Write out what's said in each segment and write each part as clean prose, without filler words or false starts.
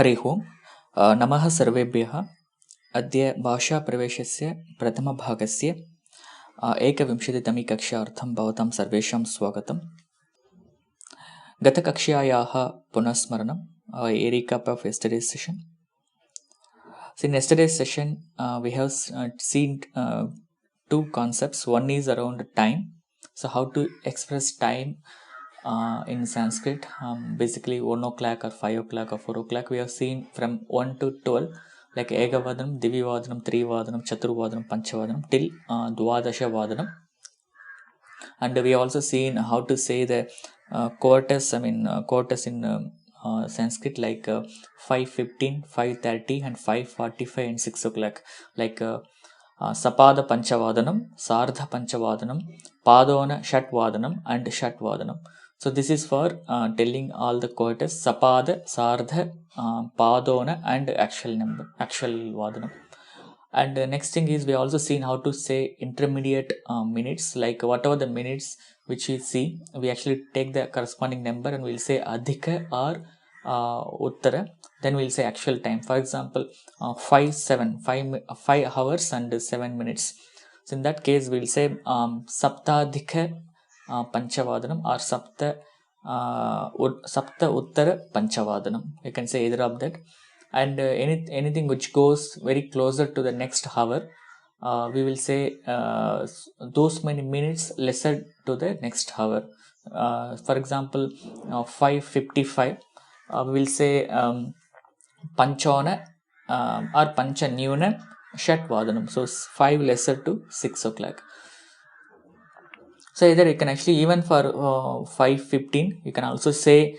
हरिः ओम्। नमः सर्वेभ्यः। अद्य भाषाप्रवेशस्य प्रथमभागस्य एकविंशतितमी कक्षार्थं भवतां सर्वेषां स्वागतम्। गतकक्ष्यायाः पुनस्मरणं, a recap of yesterday's session. So in yesterday's session, we have seen two concepts. One is around time. So how to express time in Sanskrit, basically 1 o'clock or 5 o'clock or 4 o'clock. We have seen from 1 to 12, like Egavadanam, Divivadanam, Trivadanam, Chaturvadanam, Panchavadanam till Dwadasha. And we have also seen how to say the quarters, quarters in Sanskrit, like 5:15, 5:30 and 5:45 and 6 o'clock, like Sapada Panchavadanam, Sardha Panchavadanam, Padona Shatvadanam and Shatvadanam. So this is for telling all the quarters: Sapada, Sardha, Padona and actual number, actual Vadanam. And next thing is we also seen how to say intermediate minutes, like whatever the minutes which we see, we actually take the corresponding number and we'll say adhika or uttara, then we'll say actual time. For example, 5 hours and 7 minutes. So in that case we'll say saptadhika panchavadanam or sapta uttara panchavadanam. You can say either of that. And anything which goes very closer to the next hour, we will say those many minutes lesser to the next hour. For example, 5:55, we will say panchona or pancha nyuna shatvadanam. So 5 lesser to 6 o'clock. So either you can actually, even for 5:15, you can also say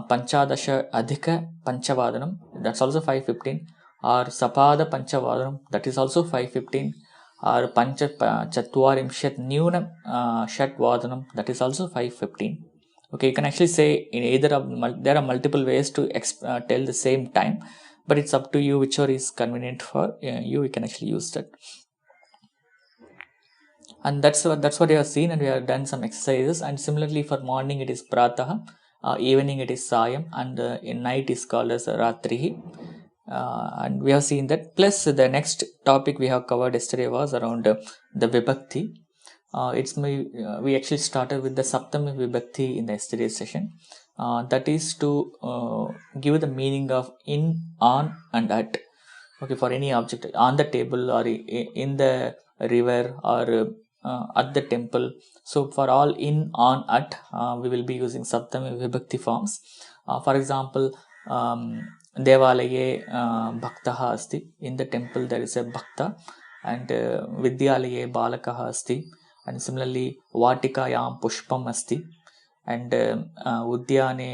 Panchadasha Adhika Panchavadanam, that's also 5:15, or Sapada Panchavadanam, that is also 5:15, or Pancha Chatvarimshat Nyuna Shatvadanam, that is also 5:15. Okay, you can actually say in either of there are multiple ways to tell the same time, but it's up to you whichever is convenient for you. You can actually use that. And that's what you have seen, and we have done some exercises. And similarly for morning it is pratah, evening it is sayam, and in night is called as ratrihi. And we have seen that. Plus the next topic we have covered yesterday was around the vibhakti. We actually started with the saptami vibhakti in the yesterday's session. That is to give the meaning of in, on and at. Okay, for any object on the table or in the river or at the temple. So for all in, on, at, we will be using saptami vibhakti forms. For example, Devalaye bhaktaha asti. In the temple there is a bhakta, and Vidyalaye balakaha asti. And similarly, Vatikayam pushpam asti, and Udyane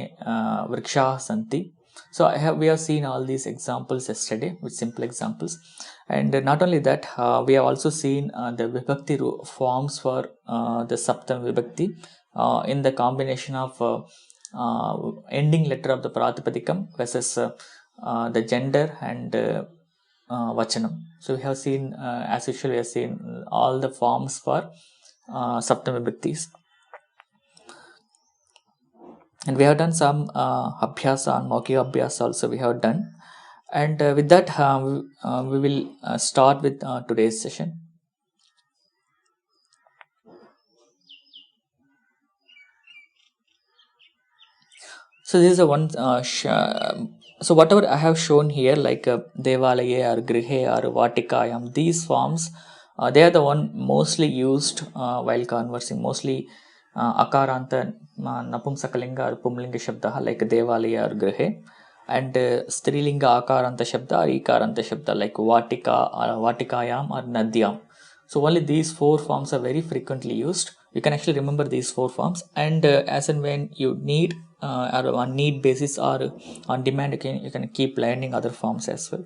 vrikshaha santi. So we have seen all these examples yesterday with simple examples. And not only that, we have also seen the vibhakti forms for the saptam vibhakti in the combination of ending letter of the pratipadikam versus the gender and vachanam. So we have seen, as usual, we have seen all the forms for saptam vibhaktis. And we have done some abhyasa and maukhika abhyasa also we have done. And with that, we will start with today's session. So this is the one. So whatever I have shown here, like Devalaya or Grihe or Vatikayam, these forms, they are the one mostly used while conversing. Mostly akaranta napumsakalinga or pumlinga shabda like Devalaya or Grihe. And Strilinga Akaranta Shabda or Ikaranta Shabda like Vatika or Vatikayam or Nadyam. So only these 4 forms are very frequently used. You can actually remember these 4 forms, and as and when you need or on need basis or on demand, you can keep learning other forms as well.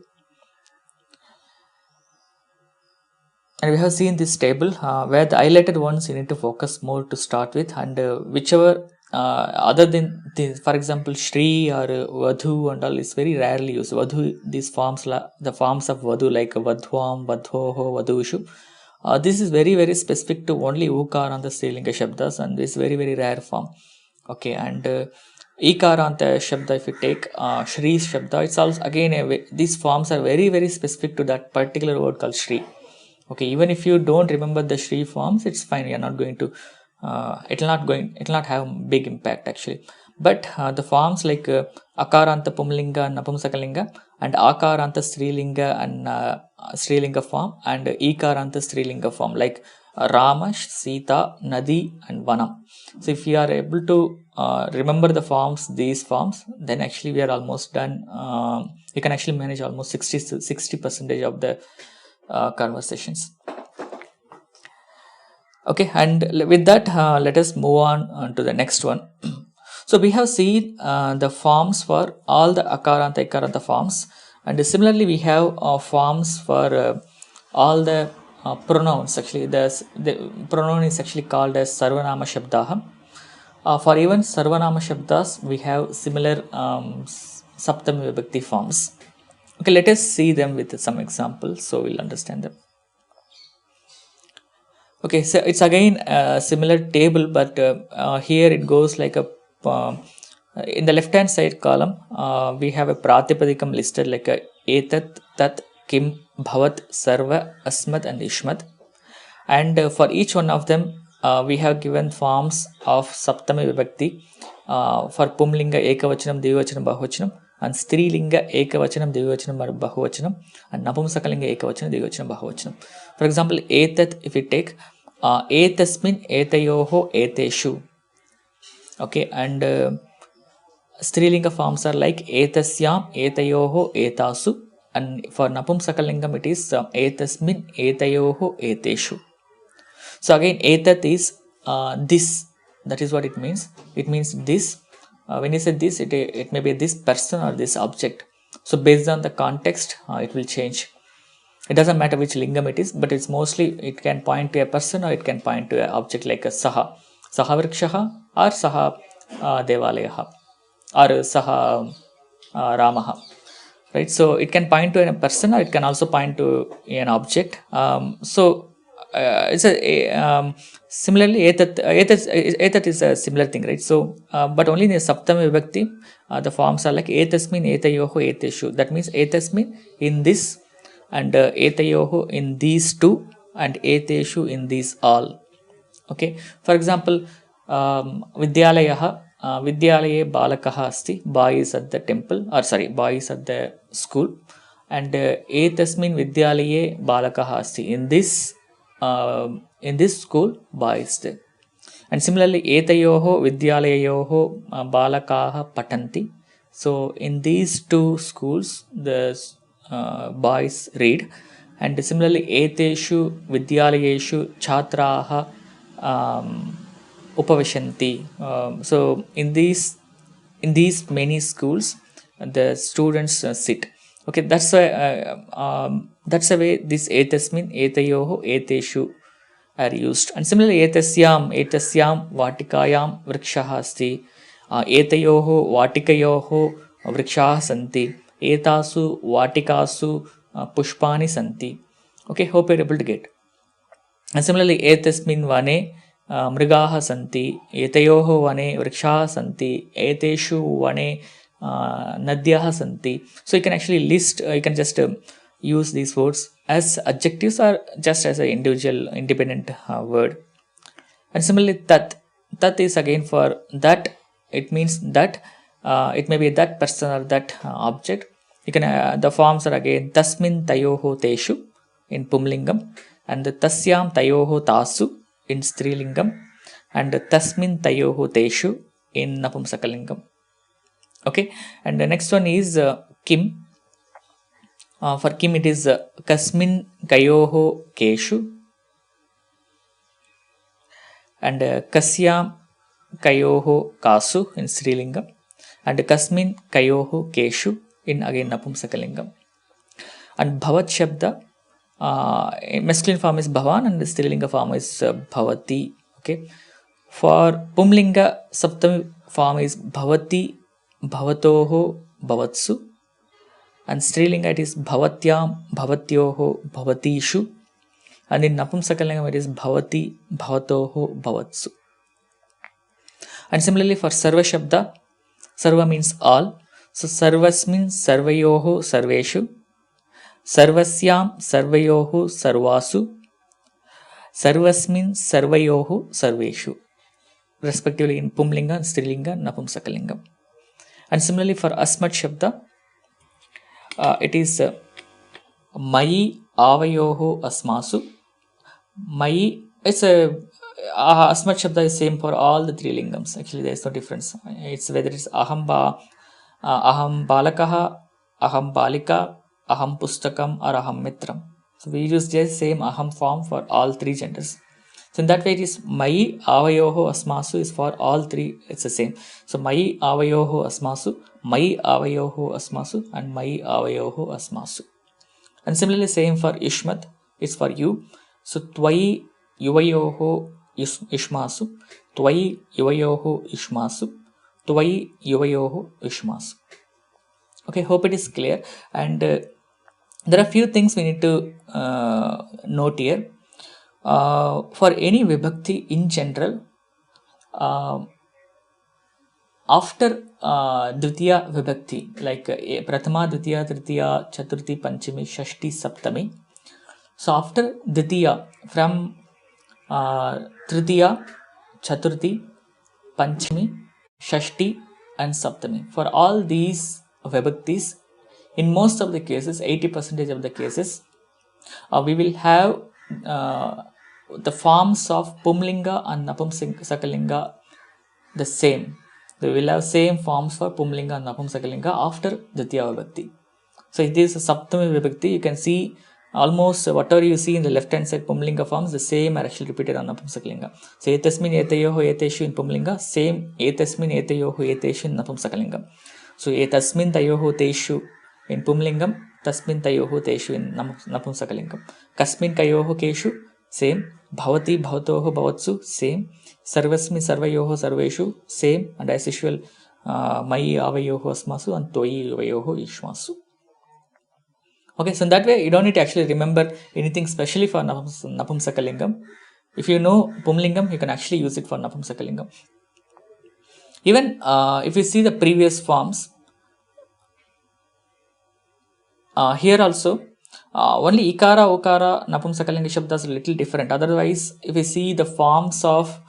And we have seen this table where the highlighted ones you need to focus more to start with, and whichever other than this, for example, Shri or Vadhu and all is very rarely used. Vadhu, these forms, the forms of Vadhu like Vadhvam, Vadhoho, Vadhushu. This is very, very specific to only Ukar and the Strilinga Shabdas, and this very, very rare form. Okay, and Ikaranta Shabda, if you take Shri Shabda, it's also again these forms are very very specific to that particular word called Shri. Okay, even if you don't remember the Shri forms, it's fine. You're not going to it will not have big impact actually. But the forms like Akaranta Pumlinga and Napumsakalinga, and Akaranta Strilinga and Strilinga form, and Ikaranta Strilinga form like Rama, Sita, Nadi and Vanam. So if you are able to remember the forms, these forms, then actually we are almost done. You can actually manage almost 60% of the conversations. Okay, and with that, let us move on to the next one. So we have seen the forms for all the Akaranta, Ikaranta forms, and similarly we have forms for all the pronouns. Actually, the pronoun is actually called as Sarvanama Shabdaha. For even Sarvanama Shabdas, we have similar Saptami Vibhakti forms. Okay, let us see them with some examples so we'll understand them. Okay, so it's again a similar table, but here it goes like a in the left hand side column we have a pratipadikam listed like a etat, tat, kim, bhavat, sarva, asmat and ishmat, and for each one of them we have given forms of saptami vibhakti for pumlinga ekavachanam, dvivachanam, bahuvachanam, and strilinga ekavachanam, dvivachanam, bahuvachanam, and napumsakalinga ekavachanam, dvivachanam, bahuvachanam. For example, etat, if we take etasmin, etayoho, eteshu. Okay, and strilinga forms are like etasyam, etayoho, etasu, and for napumsakalingam it is etasmin, etayoho, eteshu. So again, etat is this. That is what it means. It means this. When you say this, it may be this person or this object. So based on the context, it will change. It doesn't matter which lingam it is, but it's mostly it can point to a person or it can point to an object like a saha, saha vrikshaha, or saha devalayaha, or saha ramaha. Right, so it can point to a person or it can also point to an object. It's similarly etat is a similar thing, right? So but only in the saptami vibhakti the forms are like etasmin, etayoho, eteshu. That means etasmin in this, and etayoho in these two, and eteshu in these all. Okay, for example, vidyalayaha, vidyalaye balakaha asti, boy is at the temple, or sorry, boy is at the school, and etasmin vidyalaye balakaha asti, in this school boy is there. And similarly etayoho vidyalayoho balakaha patanti. So in these two schools the boys read, and similarly eteshu vidyalayeshu chhatraha upavashanti. So in these many schools the students sit. Okay, that's a way this etasmin, etayoho, eteshu are used. And similarly etasyam vatikayam vrikshaha asti, etayoho vatikayoho vrikshaha santi, etasu vatikasu pushpani santi. Okay, hope you're able to get. And similarly etasmin vane mrigaha santi, etayoho vane vrikshaha santi, eteshu vane nadyaha santi. So you can actually list, you can just use these words as adjectives or just as an individual independent word. And similarly tat is again for that. It means that it may be that person or that object. You can the forms are again tasmin tayoho teshu in pumlingam, and tasyam tayoho tasu in strilingam, and tasmin tayoho teshu in napumsakalingam. Okay, and the next one is kim. For kim it is kasmin kayoho keshu, and kasyam kayoho kasu in strilingam, and kasmin kayoho keshu in again napumsakalingam. And bhavat shabda, masculine form is bhavan and the strilinga form is bhavati. Okay, for pumlinga saptami form is bhavati, bhavatoho, bhavatsu, and strilinga it is bhavatyam, bhavatyoho, bhavatishu, and in napumsakalingam it is bhavati, bhavatoho, bhavatsu. And similarly for sarva shabda, Sarva means all. So sarvasmin sarvayoho sarveshu, sarvasyam sarvayoho sarvasu, sarvasmin sarvayoho sarveshu, respectively in Pumlinga, Strilinga, Napumsakalingam. And similarly for Asmat Shabda, it is Mayi Avayoho Asmasu. Mayi, it's a Asmat Shabda is same for all the three lingams. Actually, there is no difference. It's whether it's Aham Balakaha, Aham Balika, Aham Pustakam, or Aham Mitram. So we use just same Aham form for all three genders. So in that way, it is Mayi Avayoho Asmasu is for all three. It's the same. So Mayi Avayoho Asmasu, Mayi Avayoho Asmasu, and Mayi Avayoho Asmasu. And similarly, same for Ishmat, it's for you. So Twai Yuvayoho Ishmasu, Twai Yuvayoho Ishmasu, Twai Yuvayoho Ishmasu. Okay, hope it is clear. And there are few things we need to note here. For any vibhakti in general, after Dvitiya vibhakti, like Prathama, Dvitiya, Tritiya, Chaturthi, Panchami, Shashti, Saptami. So after Dvitiya, from Tritiya, Chaturthi, Panchami, Shashti, and Saptami. For all these vibhaktis, in most of the cases, 80% of the cases, we will have the forms of Pumlinga and Napumsakalinga the same. We will have same forms for Pumlinga and Napumsakalinga after Dvitiya Vibhakti. So it is a Saptami Vibhakti. You can see almost whatever you see in the left hand side Pumlinga forms, the same are actually repeated on Napumsakalinga. So Etasmin Etayoho Eteshu in Pumlinga, same Etasmin Etayoho Eteshu in Napumsakalinga. So Etasmin Tayoho Teshu in Pumlingam, Tasmin Tayoho Teshu in Napumsakalingam. Kasmin Kayoho Keshu, same. Bhavati Bhavatoho Bhavatsu, same. Sarvasmi Sarvayoho Sarveshu, same. And as usual, Mayi Avayoho Asmasu and Toyi Avayoho Ishmasu. Okay, so in that way, you don't need to actually remember anything specially for Napumsakalingam. If you know Pumlingam, you can actually use it for Napumsakalingam. Even if you see the previous forms, here also, only Ikara, Okara, Napumsakalinga Shabdas are a little different. Otherwise, if you see the forms of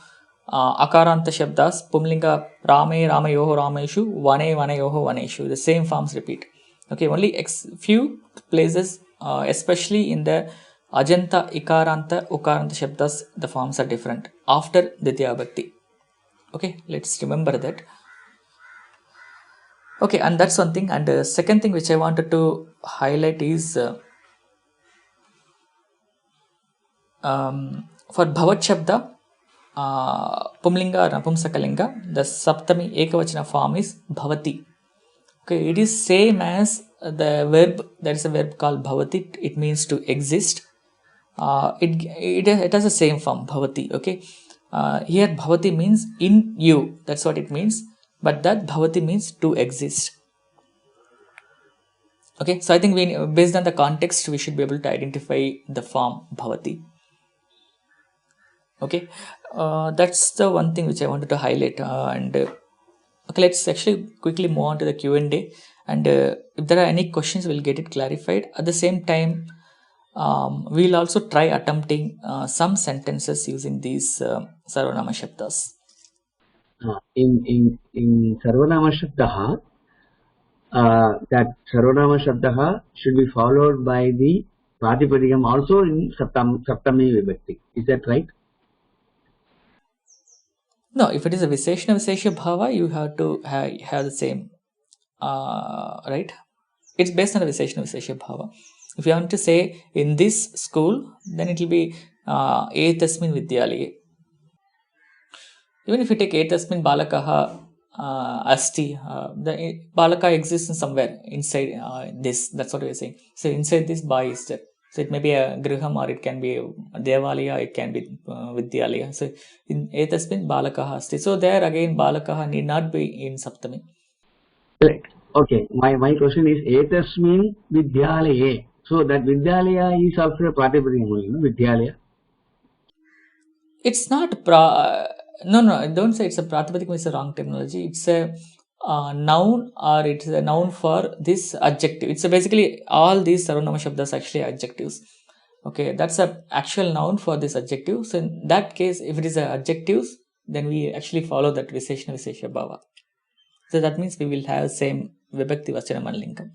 Akaranta Shabdas, Pumlinga Rame, Ramayoho, Rameshu, Vane, Vanayoho, Vaneshu, the same forms repeat. Okay, only few places, especially in the Ajanta, Ikaranta, Ukaranta Shabdas, the forms are different after Dvitiya Bhakti. Okay, let's remember that. Okay, and that's one thing. And the second thing which I wanted to highlight is for Bhavat Shabda, Pumlinga or Napumsakalinga, the Saptami Ekavachana form is Bhavati. Okay, it is same as the verb. There is a verb called Bhavati. It means to exist. It has the same form, Bhavati. Okay, here Bhavati means in you. That's what it means. But that Bhavati means to exist. Okay, so I think based on the context, we should be able to identify the form Bhavati. Okay, that's the one thing which I wanted to highlight. Okay, let's actually quickly move on to the Q&A. And if there are any questions, we'll get it clarified. At the same time, we'll also try attempting some sentences using these Sarvanama Shabdas. In Sarvanama Shabdaha, that Sarvanama Shabdaha should be followed by the Pratipadikam also in Saptami Vibhakti. Is that right? No, if it is a Visheshna Vishesha Bhava, you have to have the same, right? It's based on a Visheshna Vishesha Bhava. If you want to say in this school, then it will be Etasmin Vidyalaye. Even if you take Etasmin Balakaha Asti, the Balaka exists in somewhere inside this. That's what we are saying. So inside this boy is there. So it may be a Griham or it can be a Devalaya, it can be Vidyalaya. So in Etasmin Balakaha Asti. So there again Balakaha need not be in Saptami. Correct. Okay, my question is Etasmin Vidyalaye. So that Vidyalaya is also a Pratipadikam only, no? Vidyalaya. It's not no, don't say it's a Pratipadikam, it's a wrong terminology. It's a noun or it's a noun for this adjective. It's basically all these Sarvanama Shabdas actually adjectives. Okay, that's a actual noun for this adjective. So in that case, if it is a adjectives, then we actually follow that Visheshana Vishesha Bhava. So that means we will have same Vibhakti Vachana Manlinkam.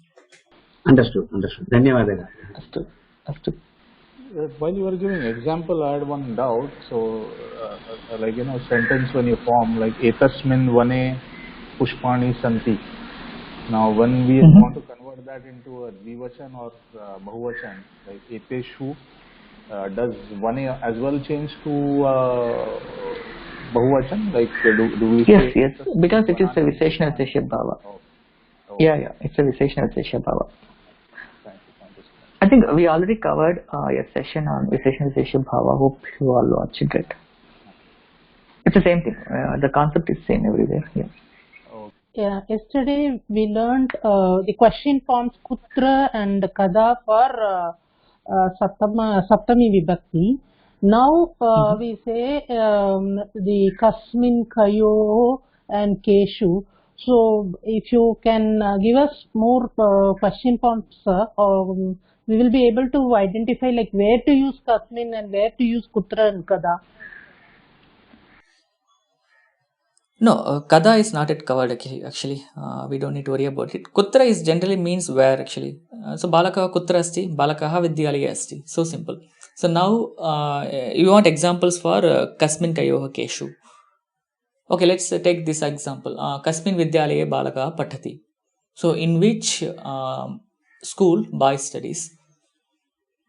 Understood. Dhanyavadalu. Astu. While you were giving example, I had one doubt. So, like sentence when you form like etasmin vane pushpani santi. Now, when we want to convert that into a dvivachan or bahuvachan, like eteshu, does vane as well change to bahuvachan? Like, do we Yes, say yes, because it is a Visheshana Vishesha Bhava. Yeah, it's a Visheshana Vishesha Bhava. I think we already covered a session on Visheshana Vishesha Bhava. Hope you all watched it. It's the same thing. The concept is same everywhere. Yeah. Yeah, yesterday we learned the question forms kutra and kada for saptami vibhakti. Now we say the kasmin, kayo and keshu. So if you can give us more question forms, we will be able to identify like where to use kasmin and where to use kutra and kada. No, kada is not yet covered actually. We don't need to worry about it. Kutra is generally means where actually. So balaka kutra asti, balakaha vidyalaya asti. So simple. So now you want examples for kasmin kayoha keshu. Okay, let's take this example. Kasmin vidyalaya balaka pathati. So in which school boy studies?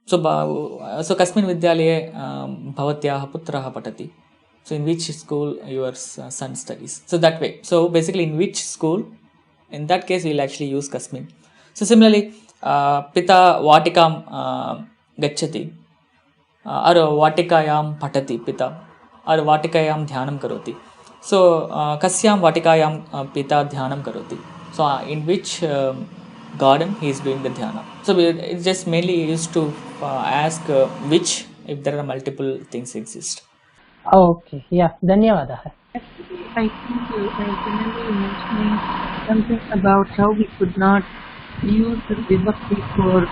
So kasmin vidyalaya bhavatyaha putraha patati. So in which school your son studies? So that way. So basically in which school, in that case we'll actually use kasmin. So similarly, pita vatikam gacchati or vatikayam patati pita or vatikayam dhyanam karoti. So kasyam vatikayam pita dhyanam karoti. So in which garden he is doing the dhyana. So it's just mainly used to ask which if there are multiple things exist. Okay, yeah, dhanyavadaha. I think you remember mentioning something about how we could not use the vibhakti for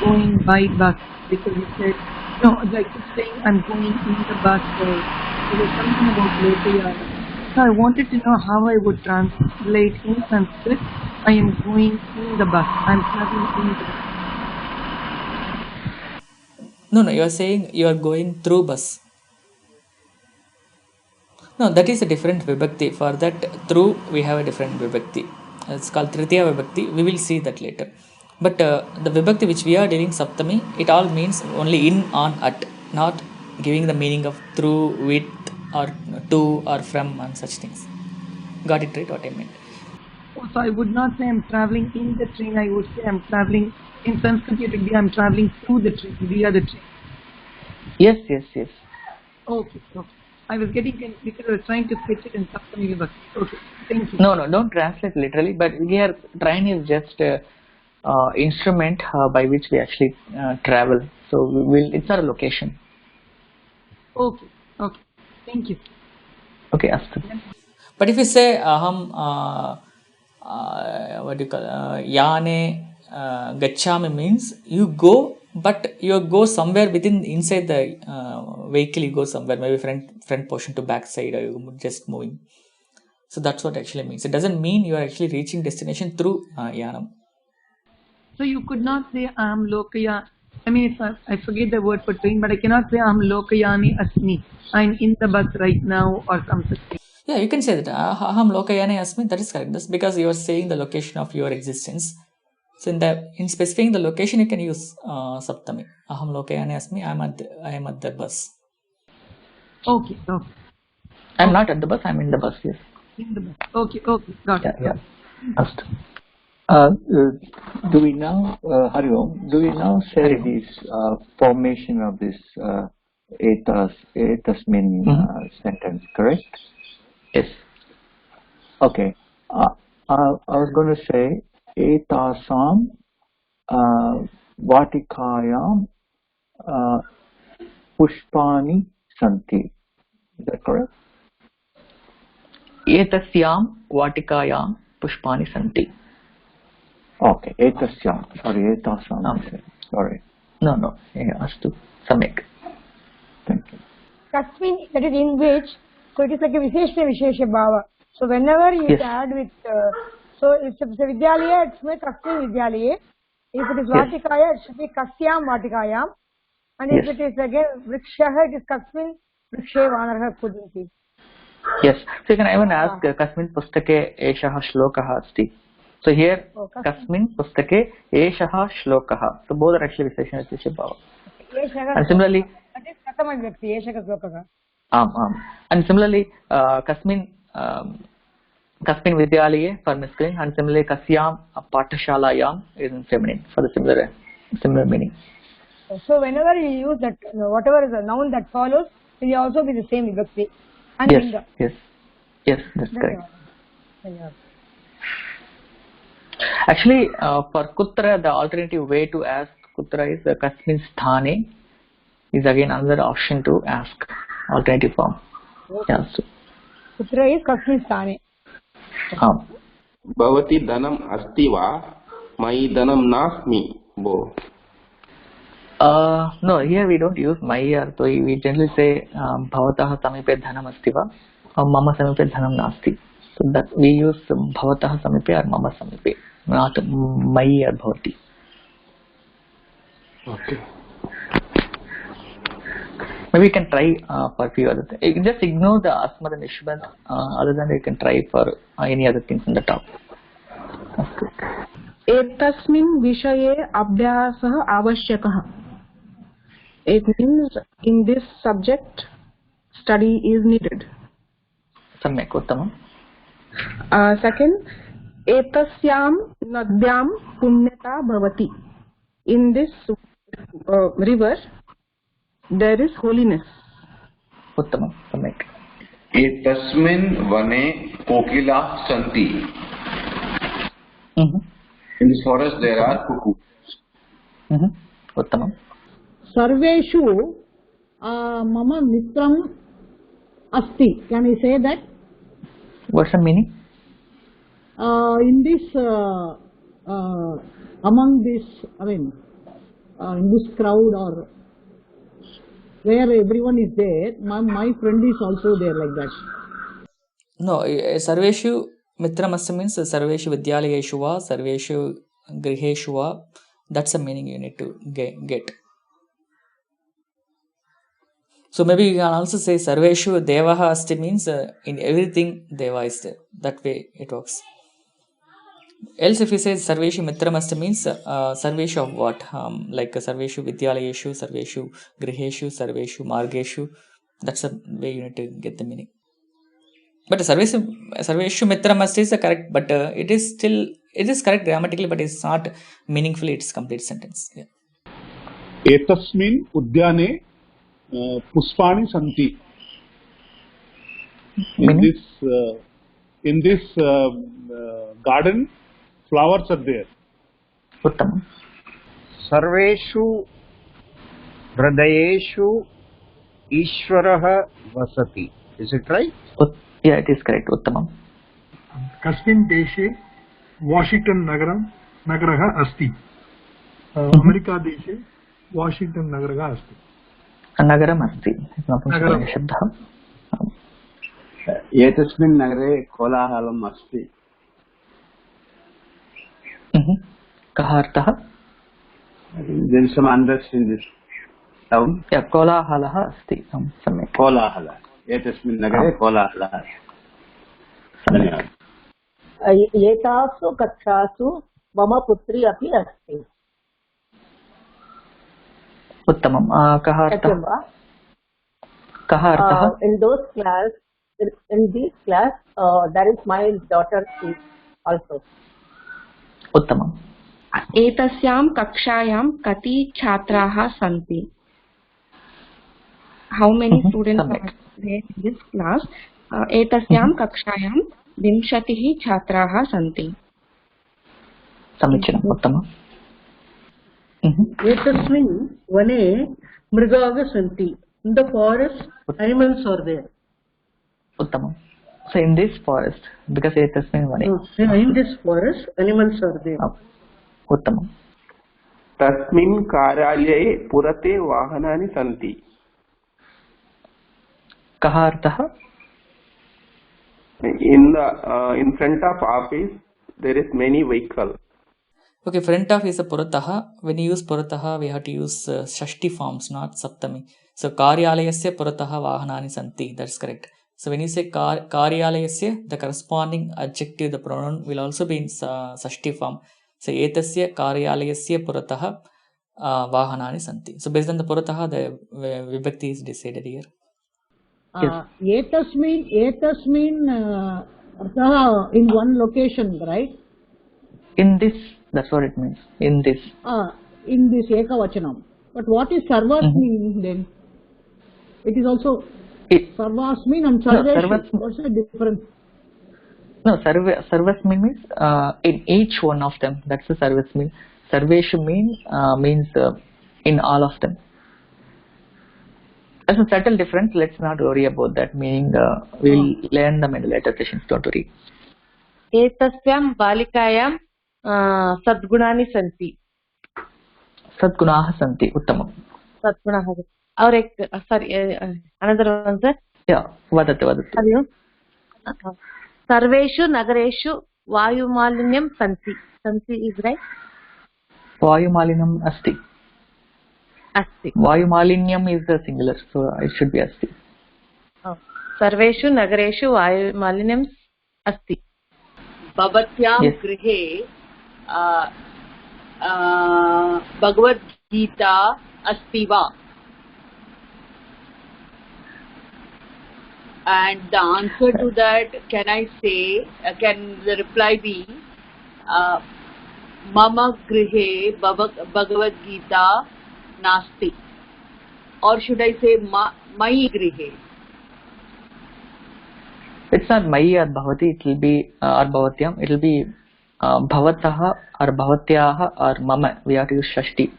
going by bus because you said, no, like you're saying I'm going in the bus or there was something about Lokayana. So I wanted to know how I would translate in Sanskrit, I am going in the bus, I'm traveling in the bus. No, you are saying you are going through bus. No, that is a different vibhakti. For that, through we have a different vibhakti. It's called Tritiya vibhakti. We will see that later. But the vibhakti which we are dealing Saptami, it all means only in, on, at, not giving the meaning of through, with, or to, or from, and such things. Got it right? What I meant. So I would not say I'm traveling in the train, I would say I'm traveling, in Sanskrit it would be I'm traveling through the train, via the train. Yes. Okay. I was getting confused because I was trying to fetch it in Saptami Vibhakti. Okay, thank you. No, don't translate literally, but here train is just instrument by which we actually travel. So it's our location. Okay, thank you. Okay, astu. But if you say aham what do you call yane gachami means you go, but you go somewhere within inside the vehicle. You go somewhere, maybe front portion to back side, or you just moving. So that's what actually means. It doesn't mean you are actually reaching destination through yanam. So you could not say I'm Lokaya. I mean, I forget the word for train, but I cannot say I'm Lokayani Asmi. I'm in the bus right now or something. Yeah, you can say that. Aham lokayane asmi. That is correct. That's because you are saying the location of your existence. So in specifying the location, you can use saptami. Aham lokayane asmi. I am at the bus. Okay. I'm not at the bus. I'm in the bus. Yes. In the bus. Okay. Got it. Yeah. Astu. Do we now, Hari Om, do we now say this formation of this etasmin sentence, correct? Yes. Okay. I was going to say etasam vatikayam pushpani santi. Is that correct? Etasyam vatikayam पुष्पाणि सन्ति. Okay, etasyaam. Sorry, etasaam. Sorry. No, अस्तु, सम्यक्. Thank you. Kasmin, that is in which, so it is like a Vishesha Bhava. So whenever you Yes. add with, so if it's a Vidyalaya, it's my Kasmin Vidyalaya. If it is Vatikaya, it should be Kasyam Vatikayam. And if Yes. it is again Vrikshaha, it is Kasmin Vrikshe Vanarha Kudanti. Yes. So you can even ask कस्मिन् पुस्तके एषः श्लोकः अस्ति. So here कस्मिन् पुस्तके एषः श्लोकः. So both are actually विशेषण भाव. And similarly, that is Katama Vyakti, Eshaka Slokaka. आम्. And similarly, कस्मिन् विद्यालये for masculine, and similarly कस्यां पाठशालायां is in feminine for the similar meaning. So whenever you use that, whatever is a noun that follows, it will also be the same vibhakti. And linga. Yes, that's correct. Yeah. Actually, for kutra, the alternative way to ask kutra is kasmin sthane is again another option to ask, alternative form. Okay. Yeah, so. Kutra is kasmin sthane. भवती धनम अस्ति वा मयि धनम नास्मि bo. No, here we don't use mai or toi. We generally say bhavatah samipe dhanam asti va or mama samipe dhanam nasti. So that we use bhavatah samipe or mama samipe, not mai or bhavati. Okay. Maybe you can try for few other things. You can just ignore the asmad and ishbad. Other than you can try for any other things on the top. एतस्मिन् विषये अभ्यासः आवश्यकः. It means in this subject study is needed. सम्यक् उत्तमम्. Second, एतस्यां नद्यां पुण्यता भवति. In this river there is holiness. उत्तमं सम्यक्. एतस्मिन् वने कोकिलाः सन्ति. In this forest there are cuckoos. उत्तमं. सर्वेषु मम मित्रम् अस्ति. Can I say that? What's the meaning? In this among this, I mean, in this crowd or where everyone is there, my friend is also there, like that. No, sarveshu mitramasti means sarveshu vidyaliyeshu va sarveshu griheshu va. That's the meaning you need to get. So maybe you can also say sarveshu devaha asti means in everything deva is there. That way it works. Else if you say sarveshu mitramasti means sarveshu of what? Like sarveshu vidyalayeshu, sarveshu griheshu, sarveshu margeshu. That's the way you need to get the meaning. But sarveshu mitramasti is the correct, but it is correct grammatically, but it's not meaningfully its complete sentence. Yeah. Etasmin udyane puspani santi. In this garden, flowers are there. Uttamam. Sarveshu hridayeshu Ishwarah vasati. Is it right? Yeah, it is correct. Uttamam. Kasmin deshe Washington nagarah asti. America deshe Washington nagarah asti. Nagaram asti. शब्दः. एतस्मिन् नगरे कोलाहलम् अस्ति. कः अर्थः? There is some unrest in this town. Yeah, कोलाहलः अस्ति. सम्यक्. कोलाहल. एतस्मिन् नगरे कोलाहलः अस्ति. धन्यवादः. एतासु कक्षासु मम पुत्री अपि अस्ति. उत्तमं. कः अर्थः? कः अर्थः? In those class, in this class, there is my daughter also. उत्तमम्. एतस्यां कक्षायां कति छात्राः सन्ति? How many students are there in this class? एतस्यां कक्षायां 20 छात्राः सन्ति. समीचीनम्. उत्तमम्. एतस्मिन् वने मृगाः सन्ति. In the forest, animals are there. उत्तमम्. So in this forest, because etasmin vane. In this forest, animals are there. उत्तमम्. तस्मिन् कार्यालये पुरते वाहनानि सन्ति. कः अर्थः? In front of office there is many vehicle. Okay, front of is a purataha. When you use purataha, we have to use shashti forms, not saptami. So karyalayasya purataha vahanani santi. That's correct. So when you say karyalayasya, the corresponding adjective, the pronoun will also be in shashti form. So etasya karyalayasya purataha vahanani santi. So based on the purataha, the vibhakti is decided here. Etasmin in one location, right? In this, that's what it means. In this. In this ekavachanam. But what is sarvasmin then? It is also sarvasmin and sarveshu. No, what's the difference? No, sarvasmin means in each one of them. That's the sarvasmin. Sarveshu means in all of them. There's a subtle difference. Let's not worry about that. Meaning, we'll learn them in the later sessions. Don't worry. एतस्यां बालिकायां सद्गुणानि सन्ति. सद्गुणाः सन्ति. उत्तमम्. सद्गुणाः. और एक sorry, another one, sir. Yeah, वदतु. सर्वेषु नगरेषु वायुमालिन्यं सन्ति. सन्ति is right. वायुमालिन्यम् अस्ति. अस्ति. वायुमालिन्यम् is the singular, so it should be अस्ति. सर्वेषु नगरेषु वायुमालिन्यम् अस्ति. भवत्यां गृहे भगवद्गीता अस्ति वा? And the answer to that, can I say, can the reply be, Mama Grihe Bhagavad Gita Nasti? Or should I say, Mai Grihe? It's not Mai or Bhavati, it will be, or Bhavatyam, it will be Bhavataha or Bhavatyaha or Mama. We have to use Shashti.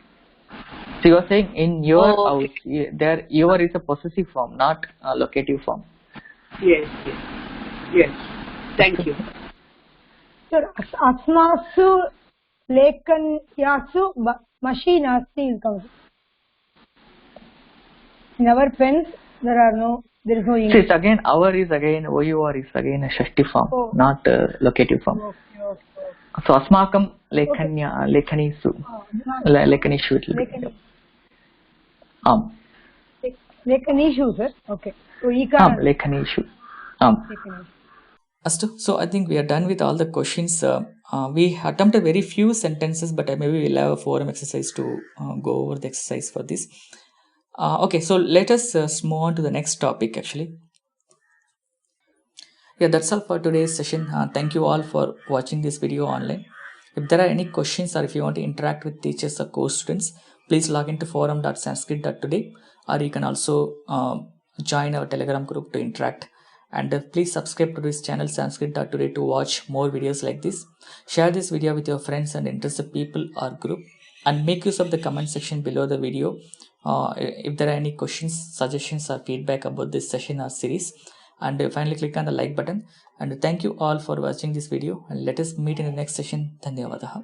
So you are saying in your house, there your is a possessive form, not a locative form. Yes. Thank you. Sir, asmasu lekanyashu mashi nasti is comes. In our pens, there is no ink. So it's again, our is again, OUR is again a Shashti form, not a locative form. Okay. So asmakam lekhanishu it will be. Lekhanishu, sir. Okay. So lekhanishu. Astu. So I think we are done with all the questions. We attempted very few sentences, but maybe we'll have a forum exercise to go over the exercise for this. Okay, so let us move on to the next topic actually. Yeah, that's all for today's session. Thank you all for watching this video online. If there are any questions or if you want to interact with teachers or course students, please log into forum.sanskrit.today, or you can also join our Telegram group to interact. And please subscribe to this channel Sanskrit.today to watch more videos like this. Share this video with your friends and interested people or group, and make use of the comment section below the video if there are any questions, suggestions or feedback about this session or series. And finally click on the like button. And thank you all for watching this video, and let us meet in the next session. Dhanyavadaha.